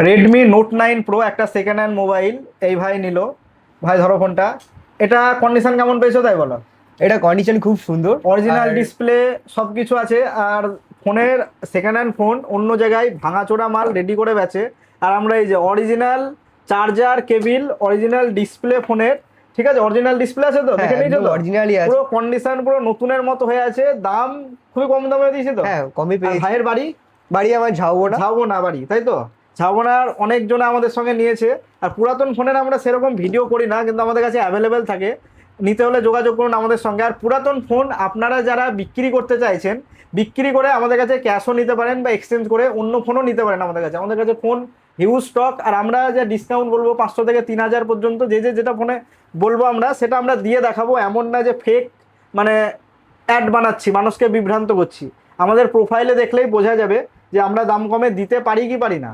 Redmi note 9 pro একটা second hand mobile এই ভাই নিল। ভাই ধরো ফোনটা, এটা কন্ডিশন কেমন পেয়েছো তাই বলো। এটা কন্ডিশন খুব সুন্দর। অরিজিনাল আর ডিসপ্লে সব কিছু আছে। আর ফোনের সেকেন্ড হ্যান্ড ফোন অন্য জায়গায় ভাঙাচোরা মাল রেডি করে বেচে, আর আমরা এই যে original charger cable, original display ফোনের, ঠিক আছে, অরিজিনাল ডিসপ্লে আছে তো, হ্যাঁ, দেখে নিয়েছো একদম তো। অরিজিনালই আছে। পুরো কন্ডিশন পুরো নতুনের মতো হয়ে আছে, দাম খুবই কম দামে দিয়েছি তো। হ্যাঁ, কমই আর পেয়েছি। ভাইয়ের বাড়ি বাড়ি আমার ঝাউবনা। ঝাউবনা বাড়ি, তাই তো। ঝাউবনার অনেকজন আমাদের সঙ্গে নিয়েছে। আর পুরাতন ফোনের আমরা সেরকম ভিডিও করি না, কিন্তু আমাদের কাছে অ্যাভেলেবেল থাকে। নিতে হলে যোগাযোগ করুন আমাদের সঙ্গে। আর পুরাতন ফোন আপনারা যারা বিক্রি করতে চাইছেন, বিক্রি করে আমাদের কাছে ক্যাশও নিতে পারেন বা এক্সচেঞ্জ করে অন্য ফোনও নিতে পারেন আমাদের কাছে ফোন হিউজ স্টক। আর আমরা যে ডিসকাউন্ট বলবো 500 থেকে 3000 পর্যন্ত, যেটা ফোনে বলবো আমরা সেটা আমরা দিয়ে দেখাবো। এমন না যে ফেক মানে অ্যাড বানাচ্ছি, মানুষকে বিভ্রান্ত করছি। আমাদের প্রোফাইলে দেখলেই বোঝা যাবে যে আমরা দাম কমে দিতে পারি কি পারি না।